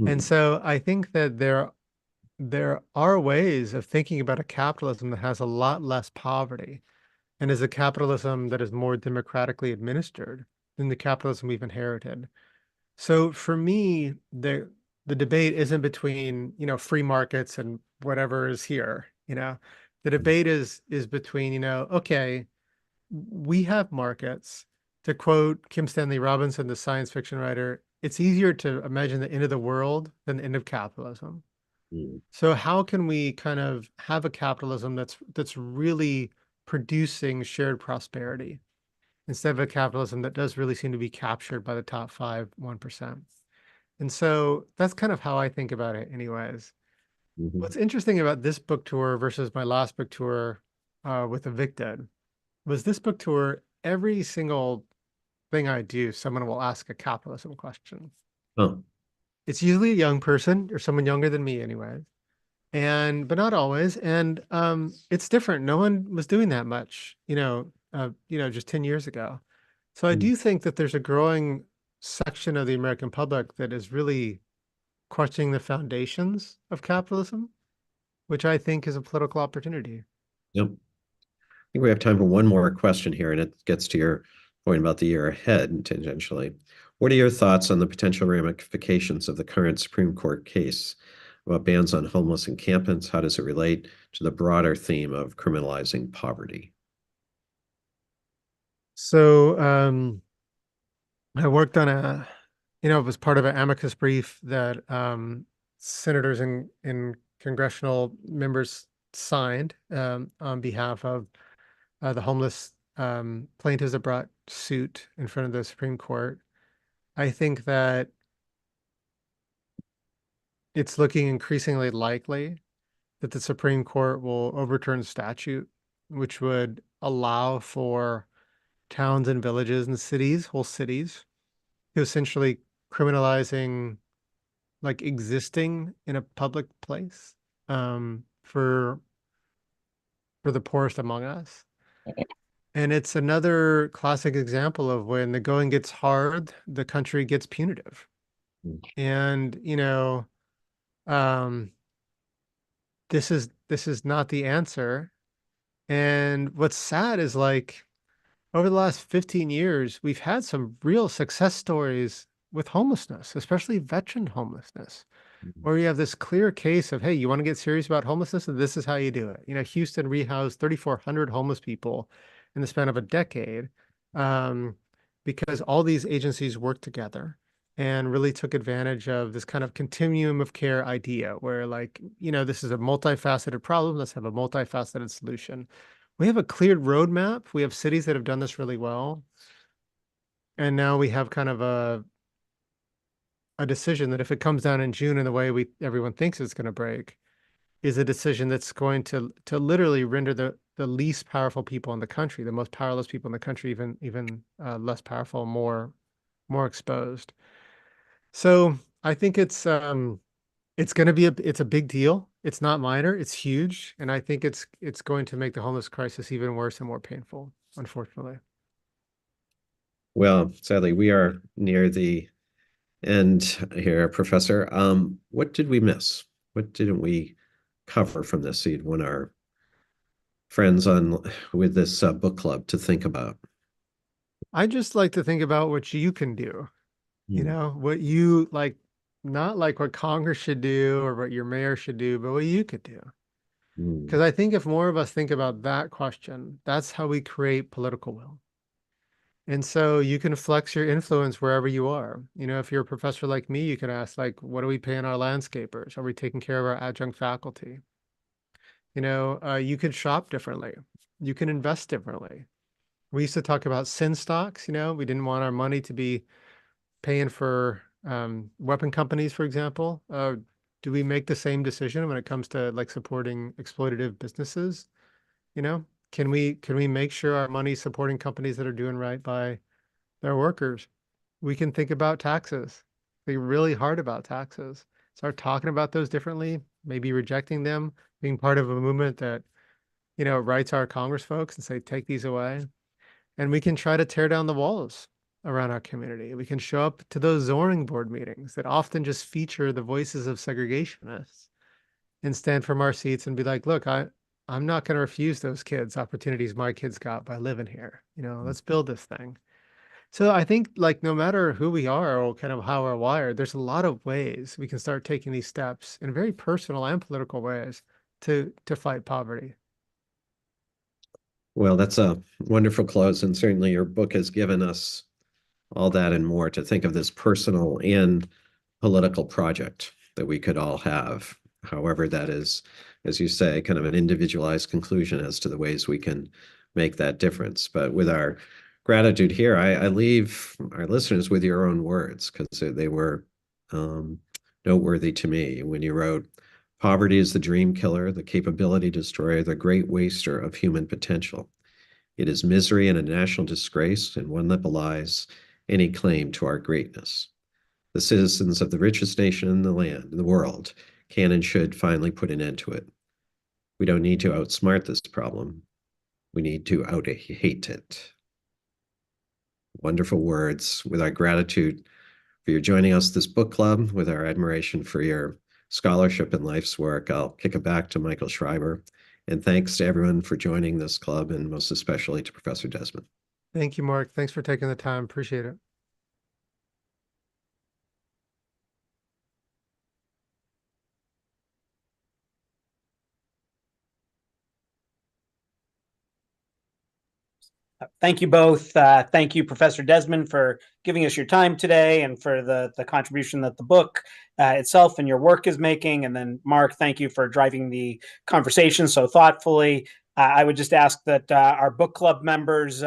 And so I think that there are ways of thinking about a capitalism that has a lot less poverty and is a capitalism that is more democratically administered than the capitalism we've inherited. So for me, the debate isn't between, free markets and whatever is here. The debate is between, okay, we have markets. To quote Kim Stanley Robinson, the science fiction writer, it's easier to imagine the end of the world than the end of capitalism. Mm. So how can we kind of have a capitalism that's really producing shared prosperity instead of a capitalism that does really seem to be captured by the top 1%? And so that's kind of how I think about it anyways. Mhm. What's interesting about this book tour versus my last book tour with Evicted was this book tour, every single thing I do, someone will ask a capitalism question. Oh, It's usually a young person or someone younger than me anyway. But not always. And it's different. No one was doing that much, just 10 years ago. So I mm. do think that there's a growing section of the American public that is really questioning the foundations of capitalism, which I think is a political opportunity. Yep. I think we have time for one more question here, and it gets to your point about the year ahead tangentially. What are your thoughts on the potential ramifications of the current Supreme Court case about bans on homeless encampments? How does it relate to the broader theme of criminalizing poverty? So I worked on it was part of an amicus brief that senators and congressional members signed on behalf of the homeless plaintiffs that brought suit in front of the Supreme Court. I think that it's looking increasingly likely that the Supreme Court will overturn statute, which would allow for towns and villages and cities, whole cities, to essentially criminalizing like existing in a public place for the poorest among us. And it's another classic example of when the going gets hard, the country gets punitive. Mm. And, um, this is not the answer. And what's sad is like over the last 15 years, we've had some real success stories with homelessness, especially veteran homelessness, where you have this clear case of, hey, you want to get serious about homelessness, and this is how you do it. Houston rehoused 3,400 homeless people in the span of a decade because all these agencies worked together and really took advantage of this kind of continuum of care idea where this is a multifaceted problem. Let's have a multifaceted solution. We have a cleared roadmap. We have cities that have done this really well. And now we have kind of a decision that if it comes down in June in the way everyone thinks it's going to break, is a decision that's going to literally render the least powerful people in the country, the most powerless people in the country, even less powerful, more exposed. So I think it's going to be it's a big deal. It's not minor. It's huge, and I think it's going to make the homeless crisis even worse and more painful, unfortunately. Well, sadly, we are near the end here, Professor. What did we miss? What didn't we cover from this? You'd want our friends on with this book club to think about. I just like to think about what you can do. Hmm. What you like, not like what Congress should do or what your mayor should do, but what you could do. Hmm. Because I think if more of us think about that question, that's how we create political will. And so you can flex your influence wherever you are. If you're a professor like me, you can ask, like, what are we paying our landscapers? Are we taking care of our adjunct faculty? You could shop differently. You can invest differently. We used to talk about sin stocks. We didn't want our money to be paying for weapon companies, for example. Do we make the same decision when it comes to like supporting exploitative businesses? Can we make sure our money's supporting companies that are doing right by their workers? We can think about taxes. Think really hard about taxes. Start talking about those differently, maybe rejecting them, being part of a movement that, writes our Congress folks and say, take these away. And we can try to tear down the walls around our community. We can show up to those zoning board meetings that often just feature the voices of segregationists and stand from our seats and be like, look, I'm not going to refuse those kids opportunities my kids got by living here. Let's build this thing. So I think like no matter who we are or kind of how we're wired, there's a lot of ways we can start taking these steps in very personal and political ways to fight poverty. Well, that's a wonderful close, and certainly your book has given us all that and more, to think of this personal and political project that we could all have. However, that is, as you say, kind of an individualized conclusion as to the ways we can make that difference. But with our gratitude here, I leave our listeners with your own words, because they were noteworthy to me when you wrote, "Poverty is the dream killer, the capability destroyer, the great waster of human potential. It is misery and a national disgrace, and one that belies any claim to our greatness. The citizens of the richest nation in the world, can and should finally put an end to it. We don't need to outsmart this problem. We need to out-hate it." Wonderful words. With our gratitude for your joining us this book club, with our admiration for your scholarship and life's work, I'll kick it back to Michael Schreiber. And thanks to everyone for joining this club, and most especially to Professor Desmond. Thank you, Mark. Thanks for taking the time. Appreciate it. Thank you both. Thank you, Professor Desmond, for giving us your time today and for the contribution that the book itself and your work is making. And then, Mark, thank you for driving the conversation so thoughtfully. I would just ask that our book club members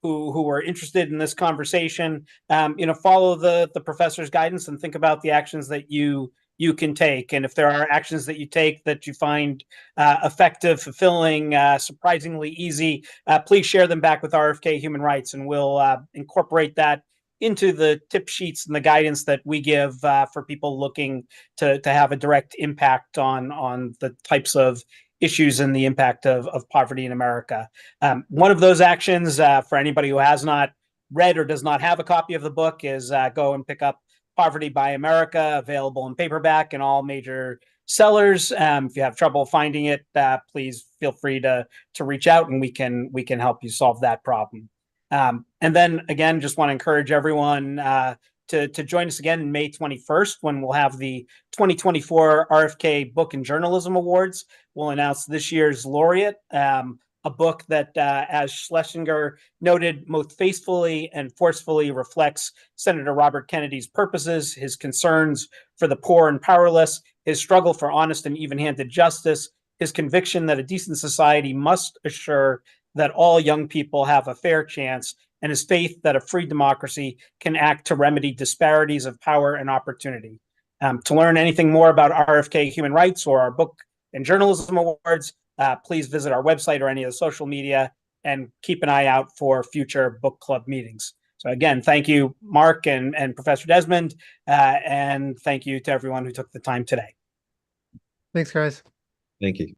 who are interested in this conversation, follow the professor's guidance and think about the actions that you can take. And if there are actions that you take that you find effective, fulfilling, surprisingly easy, please share them back with RFK Human Rights, and we'll incorporate that into the tip sheets and the guidance that we give for people looking to have a direct impact on the types of issues and the impact of poverty in America. One of those actions, for anybody who has not read or does not have a copy of the book, is go and pick up Poverty by America, available in paperback in all major sellers. If you have trouble finding it, please feel free to reach out, and we can help you solve that problem. And then again, just want to encourage everyone to join us again in May 21st, when we'll have the 2024 RFK Book and Journalism Awards. We'll announce this year's laureate, a book that, as Schlesinger noted, most faithfully and forcefully reflects Senator Robert Kennedy's purposes, his concerns for the poor and powerless, his struggle for honest and even-handed justice, his conviction that a decent society must assure that all young people have a fair chance, and his faith that a free democracy can act to remedy disparities of power and opportunity. To learn anything more about RFK Human Rights or our Book and Journalism Awards, please visit our website or any of the social media, and keep an eye out for future book club meetings. So again, thank you, Mark and Professor Desmond, and thank you to everyone who took the time today. Thanks, guys. Thank you.